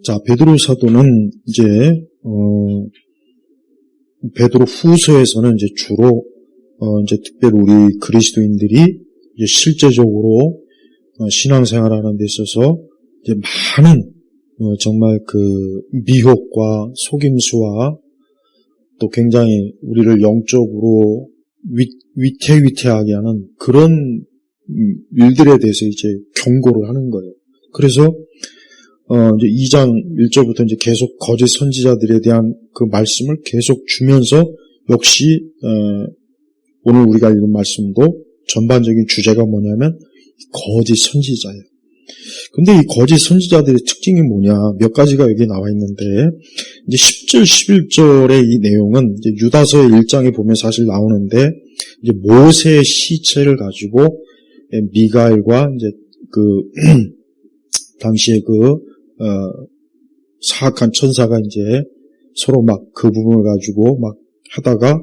자, 베드로 사도는 이제 베드로 후서에서는 이제 주로 이제 특별히 우리 그리스도인들이 이제 실제적으로 신앙생활하는 데 있어서 이제 많은 정말 그 미혹과 속임수와 또 굉장히 우리를 영적으로 위태위태하게 하는 그런 일들에 대해서 이제 경고를 하는 거예요. 그래서 이제 2장 1절부터 이제 계속 거짓 선지자들에 대한 그 말씀을 계속 주면서 역시 오늘 우리가 읽은 말씀도 전반적인 주제가 뭐냐면 거짓 선지자예요. 근데 이 거짓 선지자들의 특징이 뭐냐, 몇 가지가 여기 나와 있는데, 이제 10절, 11절의 이 내용은 이제 유다서의 1장에 보면 사실 나오는데, 이제 모세의 시체를 가지고 미가엘과 이제 그 당시에 사악한 천사가 이제 서로 막 그 부분을 가지고 막 하다가,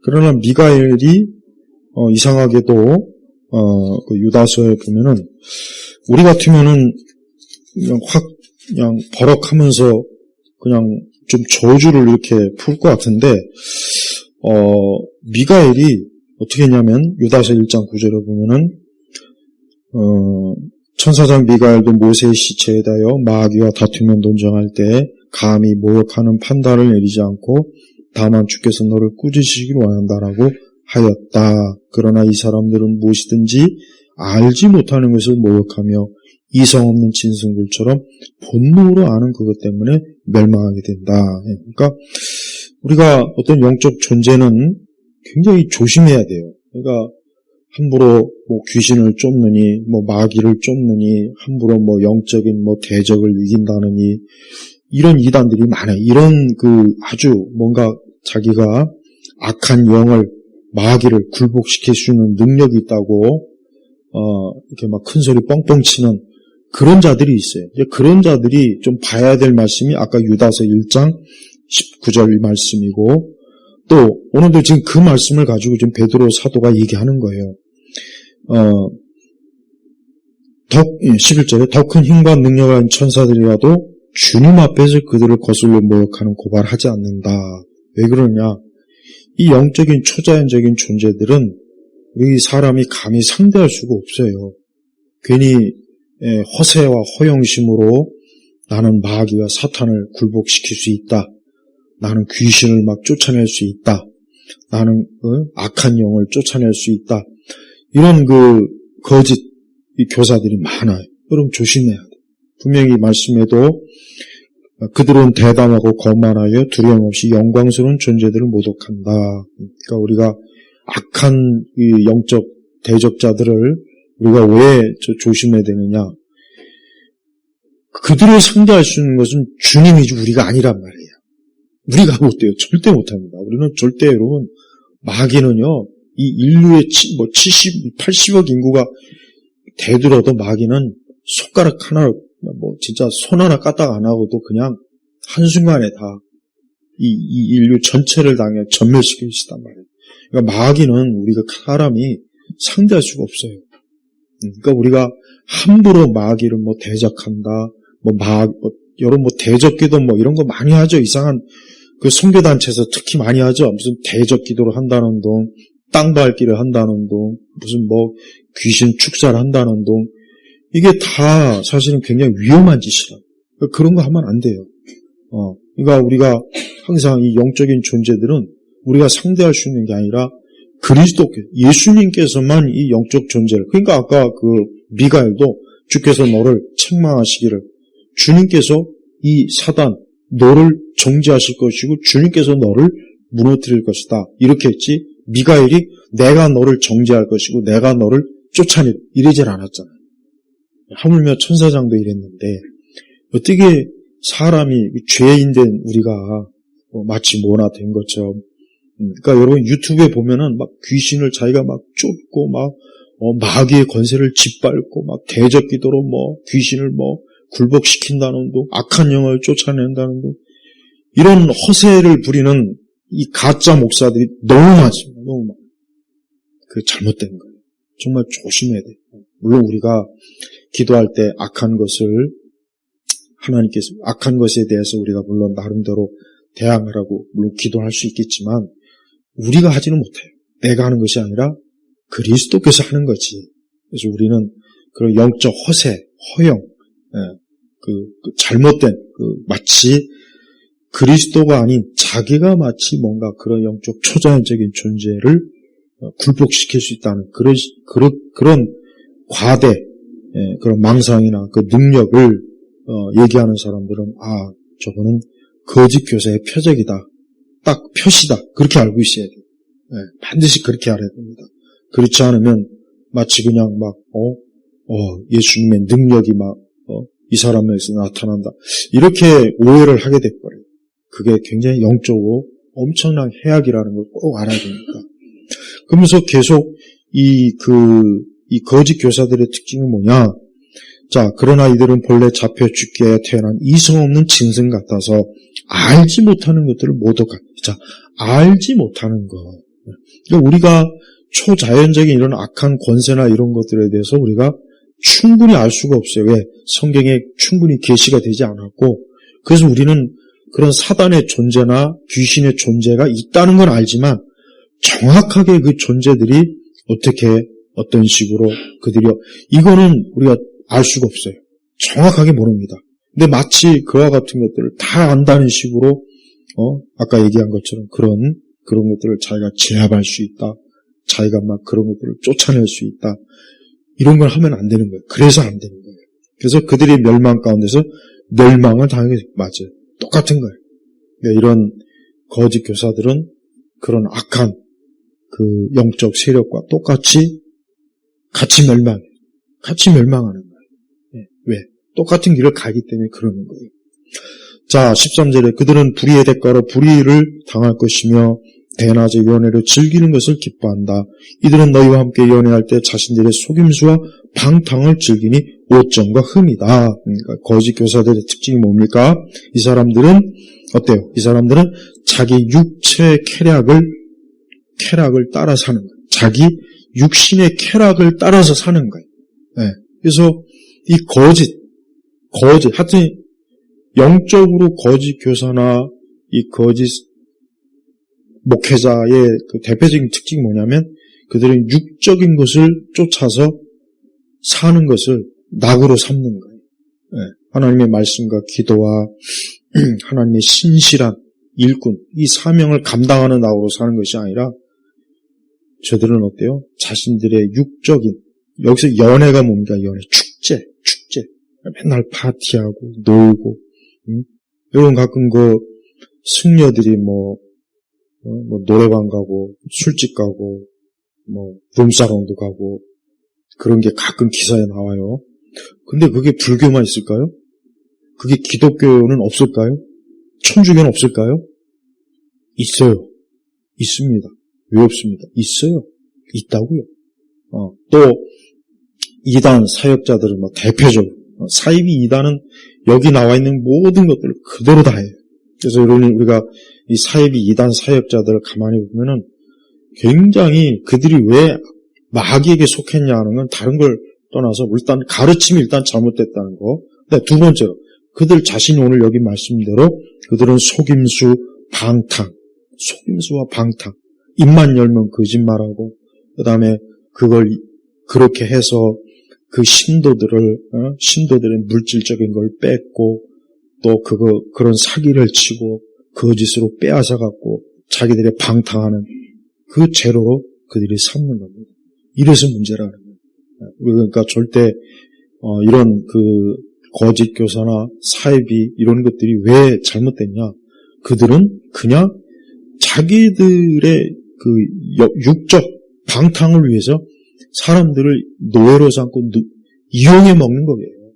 그러나 미가엘이 이상하게도 그 유다서에 보면은 우리 같으면은 그냥 버럭하면서 그냥 좀 저주를 이렇게 풀 것 같은데, 미가엘이 어떻게 했냐면, 유다서 1장 9절에 보면은, 천사장 미가엘도 모세의 시체에 대하여 마귀와 다투며 논쟁할 때 감히 모욕하는 판단을 내리지 않고 다만 주께서 너를 꾸짖으시기를 원한다라고 하였다. 그러나 이 사람들은 무엇이든지 알지 못하는 것을 모욕하며 이성 없는 짐승들처럼 본능으로 아는 그것 때문에 멸망하게 된다. 그러니까 우리가 어떤 영적 존재는 굉장히 조심해야 돼요. 그러니까 함부로 뭐 귀신을 쫓느니, 뭐 마귀를 쫓느니, 함부로 뭐 영적인 뭐 대적을 이긴다느니, 이런 이단들이 많아요. 이런 아주 뭔가 자기가 악한 영을, 마귀를 굴복시킬 수 있는 능력이 있다고 이렇게 막 큰 소리 뻥뻥 치는 그런 자들이 있어요. 이제 그런 자들이 좀 봐야 될 말씀이 아까 유다서 1장 19절 말씀이고, 또 오늘도 지금 그 말씀을 가지고 지금 베드로 사도가 얘기하는 거예요. 11절에 더 큰 힘과 능력을 가진 천사들이라도 주님 앞에서 그들을 거슬러 모욕하는 고발하지 않는다. 왜 그러냐? 이 영적인 초자연적인 존재들은 우리 사람이 감히 상대할 수가 없어요. 괜히 허세와 허영심으로 나는 마귀와 사탄을 굴복시킬 수 있다. 나는 귀신을 막 쫓아낼 수 있다. 나는 악한 영을 쫓아낼 수 있다. 이런 거짓 교사들이 많아요. 여러분 조심해야 돼요. 분명히 말씀에도 그들은 대담하고 거만하여 두려움 없이 영광스러운 존재들을 모독한다. 그러니까 우리가 악한 이 영적 대적자들을 우리가 왜 조심해야 되느냐? 그들을 상대할 수 있는 것은 주님이지 우리가 아니란 말이에요. 우리가 못돼요. 절대 못합니다. 우리는 절대, 여러분, 마귀는요, 이 인류의 70, 80억 인구가 되들어도 마귀는 손가락 하나, 진짜 손 하나 까딱 안 하고도 그냥 한순간에 다 이 인류 전체를 당해 전멸시킬 수 있단 말이에요. 그러니까 마귀는 우리가 사람이 상대할 수가 없어요. 그러니까 우리가 함부로 마귀를 대적한다, 여러분 대적기도 이런 거 많이 하죠. 이상한 그 선교단체에서 특히 많이 하죠. 무슨 대적기도를 한다는 둥, 땅 밟기를 한다는 둥, 무슨 귀신 축사를 한다는 둥, 이게 다 사실은 굉장히 위험한 짓이라. 그러니까 그런 거 하면 안 돼요. 그러니까 우리가 항상 이 영적인 존재들은 우리가 상대할 수 있는 게 아니라 그리스도께, 예수님께서만 이 영적 존재를, 그러니까 아까 미가엘도 주께서 너를 책망하시기를, 주님께서 이 사단, 너를 정죄하실 것이고 주님께서 너를 무너뜨릴 것이다. 이렇게 했지, 미가엘이 내가 너를 정죄할 것이고 내가 너를 쫓아내, 이러질 않았잖아요. 하물며 천사장도 이랬는데, 어떻게 사람이 죄인된 우리가 마치 뭐나 된 것처럼, 그러니까 여러분 유튜브에 보면은 막 귀신을 자기가 막 쫓고 마귀의 권세를 짓밟고 대적 기도로 귀신을 굴복시킨다는 둥, 악한 영을 쫓아낸다는 둥, 이런 허세를 부리는 이 가짜 목사들이 너무 많습니다. 너무 많아요. 그게 잘못된 거예요. 정말 조심해야 돼요. 물론 우리가 기도할 때 악한 것을 하나님께서 악한 것에 대해서 우리가 물론 나름대로 대항하라고 물론 기도할 수 있겠지만 우리가 하지는 못해요. 내가 하는 것이 아니라 그리스도께서 하는 거지. 그래서 우리는 그런 영적 허세, 허영, 잘못된 마치 그리스도가 아닌 자기가 마치 뭔가 그런 영적 초자연적인 존재를 굴복시킬 수 있다는 그런 과대, 그런 망상이나 그 능력을 얘기하는 사람들은 저거는 거짓 교사의 표적이다. 딱 표시다. 그렇게 알고 있어야 돼요. 반드시 그렇게 알아야 됩니다. 그렇지 않으면 마치 그냥 예수님의 능력이 이 사람에서 나타난다. 이렇게 오해를 하게 돼버려요. 그게 굉장히 영적으로 엄청난 해악이라는 걸 꼭 알아야 됩니다. 그러면서 계속 이 거짓 교사들의 특징은 뭐냐? 자, 그러나 이들은 본래 잡혀 죽기 위해 태어난 이성 없는 짐승 같아서 알지 못하는 것들을 모독하는. 자, 알지 못하는 것. 그러니까 우리가 초자연적인 이런 악한 권세나 이런 것들에 대해서 우리가 충분히 알 수가 없어요. 왜? 성경에 충분히 계시가 되지 않았고, 그래서 우리는 그런 사단의 존재나 귀신의 존재가 있다는 건 알지만 정확하게 그 존재들이 어떤 식으로 이거는 우리가 알 수가 없어요. 정확하게 모릅니다. 근데 마치 그와 같은 것들을 다 안다는 식으로 아까 얘기한 것처럼 그런 것들을 자기가 제압할 수 있다. 자기가 막 그런 것들을 쫓아낼 수 있다. 이런 걸 하면 안 되는 거예요. 그래서 안 되는 거예요. 그래서 그들이 멸망 가운데서 멸망을 당하게 맞아요. 똑같은 거예요. 그러니까 이런 거짓 교사들은 그런 악한 그 영적 세력과 똑같이 같이 멸망하는 거예요. 왜? 똑같은 길을 가기 때문에 그러는 거예요. 자, 13절에 그들은 불의의 대가로 불의를 당할 것이며 대낮에 연애를 즐기는 것을 기뻐한다. 이들은 너희와 함께 연애할 때 자신들의 속임수와 방탕을 즐기니 오점과 흠이다. 그러니까 거짓 교사들의 특징이 뭡니까? 이 사람들은 어때요? 이 사람들은 자기 육체의 쾌락을 따라 사는 거예요. 자기 육신의 쾌락을 따라서 사는 거예요. 그래서 이 거짓, 하여튼 영적으로 거짓 교사나 이 거짓 목회자의 그 대표적인 특징이 뭐냐면 그들은 육적인 것을 쫓아서 사는 것을 낙으로 삼는 거예요. 하나님의 말씀과 기도와 하나님의 신실한 일꾼, 이 사명을 감당하는 낙으로 사는 것이 아니라 저들은 어때요? 자신들의 육적인, 여기서 연애가 뭡니까? 연애, 축제. 맨날 파티하고 놀고, 여러분 가끔 승려들이 노래방 가고 술집 가고 룸사롱도 가고 그런 게 가끔 기사에 나와요. 근데 그게 불교만 있을까요? 그게 기독교는 없을까요? 천주교는 없을까요? 있어요. 있습니다. 왜 없습니다? 있어요. 있다고요. 또 이단 사역자들은 대표적으로 사이비 이단은 여기 나와 있는 모든 것들을 그대로 다 해요. 그래서 우리가 이 사이비 이단 사역자들을 가만히 보면은 굉장히 그들이 왜 마귀에게 속했냐는 건 다른 걸 떠나서 일단 가르침이 일단 잘못됐다는 거. 근데 두 번째로 그들 자신이 오늘 여기 말씀대로 그들은 속임수와 방탕. 입만 열면 거짓말하고 그다음에 그걸 그렇게 해서 그 신도들의 물질적인 걸 뺏고 또 그런 사기를 치고 거짓으로 빼앗아갖고 자기들의 방탕하는 그 재료로 그들이 삼는 겁니다. 이래서 문제라는 거예요. 그러니까 절대 이런 그 거짓 교사나 사이비 이런 것들이 왜 잘못됐냐? 그들은 그냥 자기들의 그 육적 방탕을 위해서 사람들을 노예로 삼고 이용해 먹는 거예요.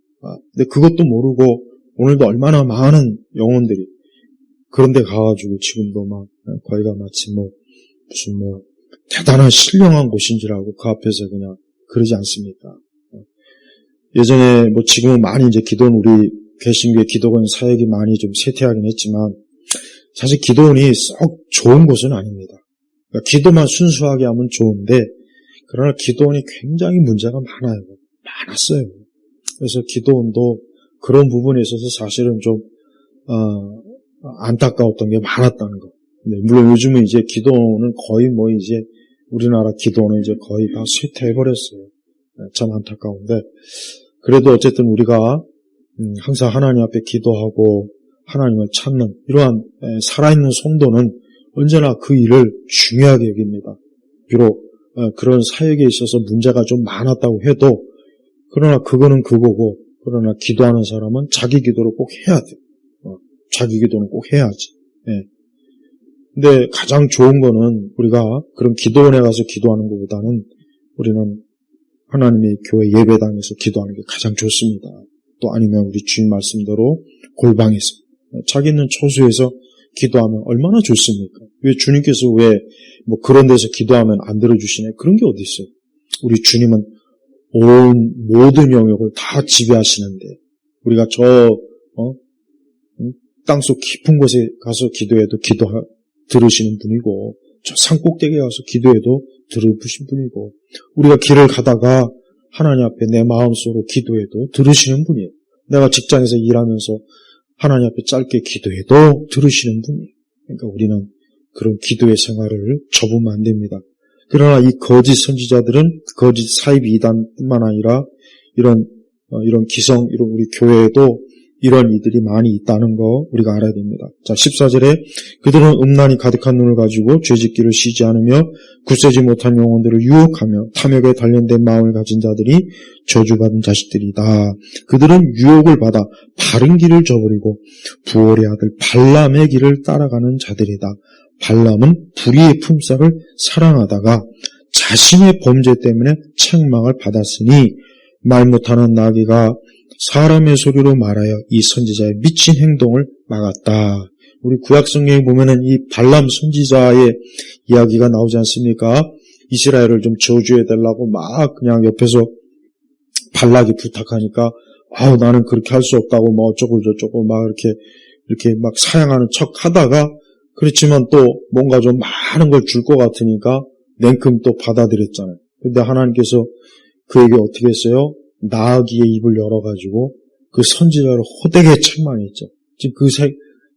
근데 그것도 모르고 오늘도 얼마나 많은 영혼들이 그런데 가가지고 지금도 거기가 마치 무슨 대단한 신령한 곳인 줄 알고 그 앞에서 그냥 그러지 않습니까? 예전에 지금은 많이 이제 우리 개신교의 기도원 사역이 많이 좀 쇠퇴하긴 했지만 사실 기도원이 썩 좋은 곳은 아닙니다. 그러니까 기도만 순수하게 하면 좋은데 그러나 기도원이 굉장히 문제가 많았어요. 그래서 기도원도 그런 부분에 있어서 사실은 좀 안타까웠던 게 많았다는 거. 네, 물론 요즘은 이제 기도는 거의 뭐 이제 우리나라 기도는 이제 거의 다 쇠퇴해버렸어요. 참 안타까운데 그래도 어쨌든 우리가 항상 하나님 앞에 기도하고 하나님을 찾는 이러한 살아있는 성도는 언제나 그 일을 중요하게 여깁니다. 비록 그런 사역에 있어서 문제가 좀 많았다고 해도 그러나 그거는 그거고 그러나 기도하는 사람은 자기 기도를 꼭 해야 돼. 자기 기도는 꼭 해야지. 예. 근데 가장 좋은 거는 우리가 그런 기도원에 가서 기도하는 것보다는 우리는 하나님의 교회 예배당에서 기도하는 게 가장 좋습니다. 또 아니면 우리 주인 말씀대로 골방에서 자기는 처소에서 기도하면 얼마나 좋습니까? 왜 주님께서 왜 뭐 그런 데서 기도하면 안 들어주시네? 그런 게 어디 있어요? 우리 주님은 온 모든 영역을 다 지배하시는데 우리가 땅속 깊은 곳에 가서 기도해도 들으시는 분이고 저 산꼭대기에 가서 기도해도 들으신 분이고 우리가 길을 가다가 하나님 앞에 내 마음속으로 기도해도 들으시는 분이에요. 내가 직장에서 일하면서 하나님 앞에 짧게 기도해도 들으시는 분이에요. 그러니까 우리는 그런 기도의 생활을 접으면 안 됩니다. 그러나 이 거짓 선지자들은 거짓 사입 이단뿐만 아니라 이런 기성, 이런 우리 교회에도 이런 이들이 많이 있다는 거 우리가 알아야 됩니다. 자, 14절에 그들은 음란이 가득한 눈을 가지고 죄짓기를 쉬지 않으며 굳세지 못한 영혼들을 유혹하며 탐욕에 단련된 마음을 가진 자들이 저주받은 자식들이다. 그들은 유혹을 받아 바른 길을 저버리고 부올의 아들 발람의 길을 따라가는 자들이다. 발람은 불의의 품삯을 사랑하다가 자신의 범죄 때문에 책망을 받았으니 말 못하는 나귀가 사람의 소리로 말하여 이 선지자의 미친 행동을 막았다. 우리 구약성경에 보면은 이 발람 선지자의 이야기가 나오지 않습니까? 이스라엘을 좀 저주해달라고 막 그냥 옆에서 발락이 부탁하니까 나는 그렇게 할 수 없다고 뭐 어쩌고 저쩌고 막 이렇게 막 사양하는 척 하다가 그렇지만 또 뭔가 좀 많은 걸 줄 것 같으니까 냉큼 또 받아들였잖아요. 근데 하나님께서 그에게 어떻게 했어요? 나귀의 입을 열어가지고 그 선지자를 호되게 책망했죠. 지금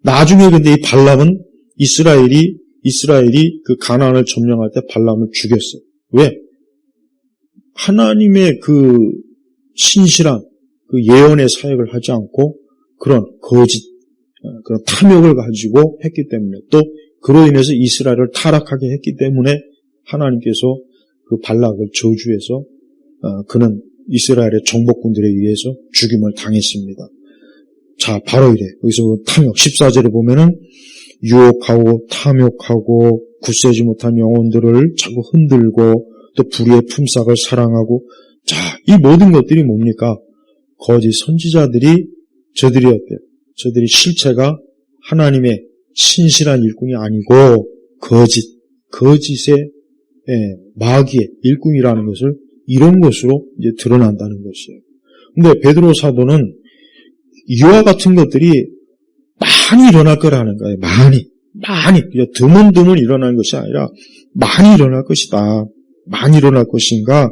나중에 근데 이 발람은 이스라엘이 그 가나안을 점령할 때 발람을 죽였어요. 왜? 하나님의 그 신실한 그 예언의 사역을 하지 않고 그런 거짓, 그런 탐욕을 가지고 했기 때문에 또 그로 인해서 이스라엘을 타락하게 했기 때문에 하나님께서 그 발락을 저주해서 그는 이스라엘의 정복군들에 의해서 죽임을 당했습니다. 자, 바로 이래. 여기서 탐욕, 14절에 보면은 유혹하고 탐욕하고 굳세지 못한 영혼들을 자꾸 흔들고 또 불의의 품삯을 사랑하고 자, 이 모든 것들이 뭡니까? 거짓 선지자들이 저들이 어때요? 저들이 실체가 하나님의 신실한 일꾼이 아니고 거짓의 마귀의 일꾼이라는 것을 이런 것으로 이제 드러난다는 것이에요. 근데 베드로 사도는 이와 같은 것들이 많이 일어날 거라는 거예요. 많이. 드문드문 일어나는 것이 아니라 많이 일어날 것이다. 많이 일어날 것인가?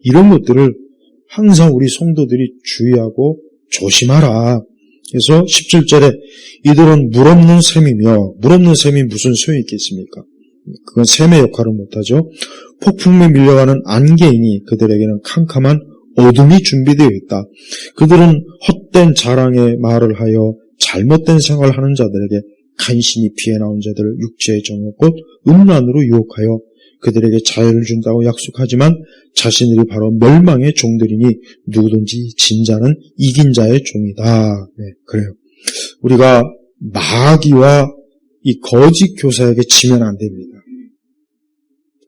이런 것들을 항상 우리 성도들이 주의하고 조심하라. 그래서 17절에 이들은 물 없는 셈이며 물 없는 셈이 무슨 소용이 있겠습니까? 그건 셈의 역할을 못하죠. 폭풍에 밀려가는 안개이니 그들에게는 캄캄한 어둠이 준비되어 있다. 그들은 헛된 자랑의 말을 하여 잘못된 생활을 하는 자들에게 간신히 피해 나온 자들을 육체의 정욕 곧 음란으로 유혹하여 그들에게 자유를 준다고 약속하지만 자신들이 바로 멸망의 종들이니 누구든지 진 자는 이긴 자의 종이다. 네, 그래요. 우리가 마귀와 이 거짓 교사에게 지면 안 됩니다.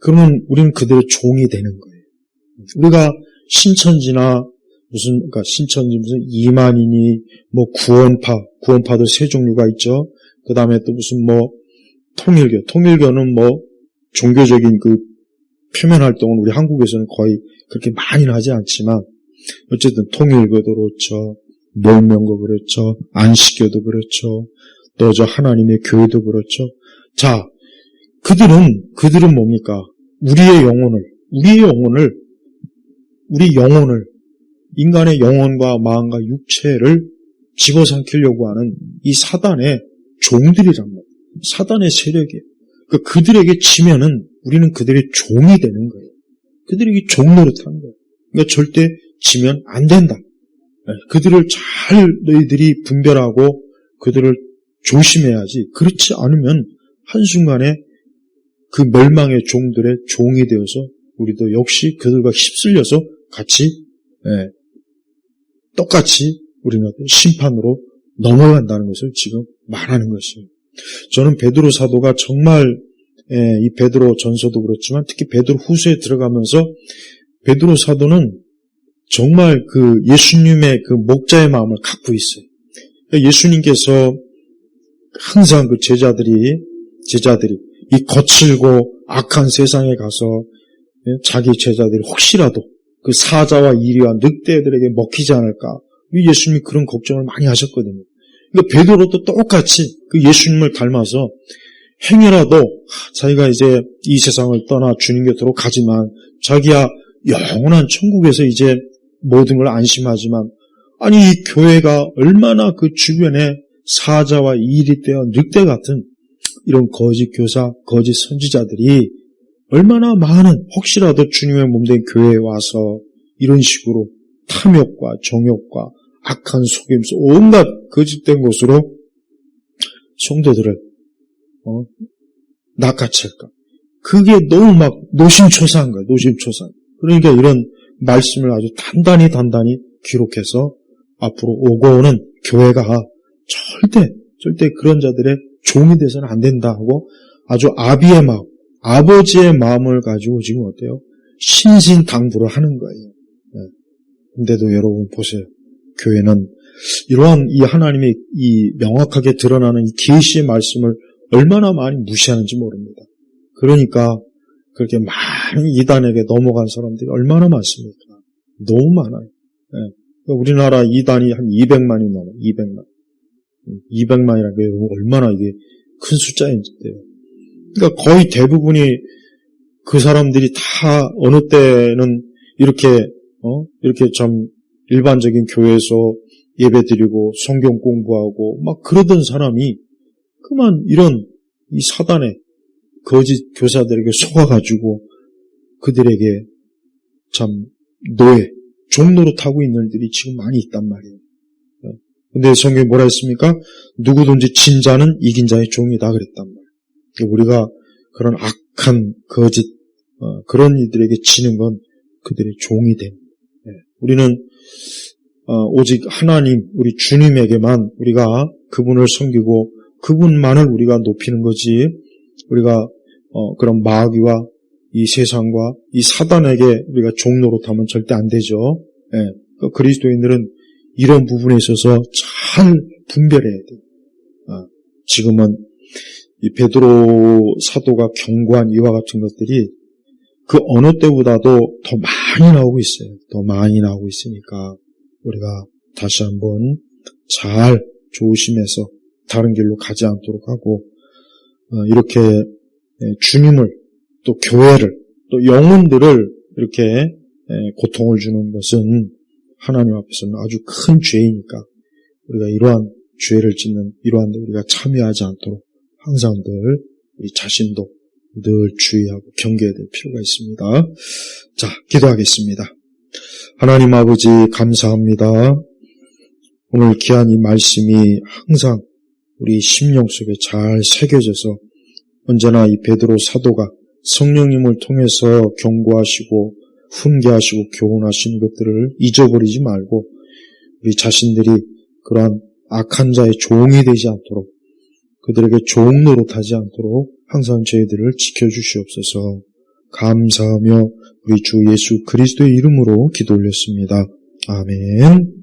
그러면 우리는 그들의 종이 되는 거예요. 우리가 신천지나 신천지 무슨 이만이니 뭐 구원파도 세 종류가 있죠. 그 다음에 또 무슨 뭐 통일교는 뭐 종교적인 그 표면 활동은 우리 한국에서는 거의 그렇게 많이는 하지 않지만 어쨌든 통일교도 그렇죠. 몰명교 그렇죠. 안식교도 그렇죠. 또 저 하나님의 교회도 그렇죠. 자, 그들은 뭡니까? 우리 영혼을 인간의 영혼과 마음과 육체를 집어삼키려고 하는 이 사단의 종들이란 말이에요. 사단의 세력이에요. 그러니까 그들에게 지면은 우리는 그들의 종이 되는 거예요. 그들에게 종 노릇하는 거예요. 그러니까 절대 지면 안 된다. 그들을 잘 너희들이 분별하고 그들을 조심해야지. 그렇지 않으면 한순간에 그 멸망의 종들의 종이 되어서 우리도 역시 그들과 휩쓸려서 같이 똑같이 우리는 심판으로 넘어간다는 것을 지금 말하는 것이에요. 저는 베드로 사도가 정말 이 베드로 전서도 그렇지만 특히 베드로 후서에 들어가면서 베드로 사도는 정말 그 예수님의 그 목자의 마음을 갖고 있어요. 예수님께서 항상 그 제자들이 이 거칠고 악한 세상에 가서 자기 제자들이 혹시라도 그 사자와 이리와 늑대들에게 먹히지 않을까, 예수님이 그런 걱정을 많이 하셨거든요. 그러니까 베드로도 똑같이 그 예수님을 닮아서 행여라도 자기가 이제 이 세상을 떠나 주님 곁으로 가지만 자기야 영원한 천국에서 이제 모든 걸 안심하지만, 아니 이 교회가 얼마나 그 주변에 사자와 이리떼와 늑대 같은 이런 거짓 교사, 거짓 선지자들이 얼마나 많은, 혹시라도 주님의 몸된 교회에 와서 이런 식으로 탐욕과 정욕과 악한 속임수, 온갖 거짓된 것으로 성도들을 낚아챌까. 그게 너무 막 노심초사한 거예요. 노심초사. 그러니까 이런 말씀을 아주 단단히 기록해서 앞으로 오고 오는 교회가 절대 그런 자들의 종이 돼서는 안 된다 하고 아주 아비의 마음, 아버지의 마음을 가지고 지금 어때요? 신신당부를 하는 거예요. 근데도 여러분 보세요. 교회는 이러한 이 하나님의 이 명확하게 드러나는 이 계시의 말씀을 얼마나 많이 무시하는지 모릅니다. 그러니까 그렇게 많은 이단에게 넘어간 사람들이 얼마나 많습니까? 너무 많아요. 우리나라 이단이 한 200만이 넘어요. 200만. 200만이라는 게 얼마나 이게 큰 숫자인데요. 그러니까 거의 대부분이 그 사람들이 다 어느 때는 이렇게 참 일반적인 교회에서 예배드리고 성경 공부하고 막 그러던 사람이 그만 이런 이 사단의 거짓 교사들에게 속아가지고 그들에게 참 종노릇하고 있는 일들이 지금 많이 있단 말이에요. 근데 성경이 뭐라 했습니까? 누구든지 진 자는 이긴 자의 종이다 그랬단 말이에요. 우리가 그런 악한 거짓 그런 이들에게 지는 건 그들의 종이 됩니다. 우리는 오직 하나님, 우리 주님에게만 우리가 그분을 섬기고 그분만을 우리가 높이는 거지, 우리가 그런 마귀와 이 세상과 이 사단에게 우리가 종노릇하면 절대 안 되죠. 그리스도인들은 이런 부분에 있어서 잘 분별해야 돼요. 지금은 이 베드로 사도가 경고한 이와 같은 것들이 그 어느 때보다도 더 많이 나오고 있어요. 더 많이 나오고 있으니까 우리가 다시 한번 잘 조심해서 다른 길로 가지 않도록 하고, 이렇게 주님을 또 교회를 또 영혼들을 이렇게 고통을 주는 것은 하나님 앞에서는 아주 큰 죄이니까 우리가 이러한 죄를 짓는 이러한 데 우리가 참여하지 않도록 항상 늘 우리 자신도 늘 주의하고 경계해야 될 필요가 있습니다. 자, 기도하겠습니다. 하나님 아버지 감사합니다. 오늘 귀한 이 말씀이 항상 우리 심령 속에 잘 새겨져서 언제나 이 베드로 사도가 성령님을 통해서 경고하시고 훈계하시고 교훈하신 것들을 잊어버리지 말고 우리 자신들이 그러한 악한 자의 종이 되지 않도록, 그들에게 종 노릇하지 않도록 항상 저희들을 지켜주시옵소서. 감사하며 우리 주 예수 그리스도의 이름으로 기도 올렸습니다. 아멘.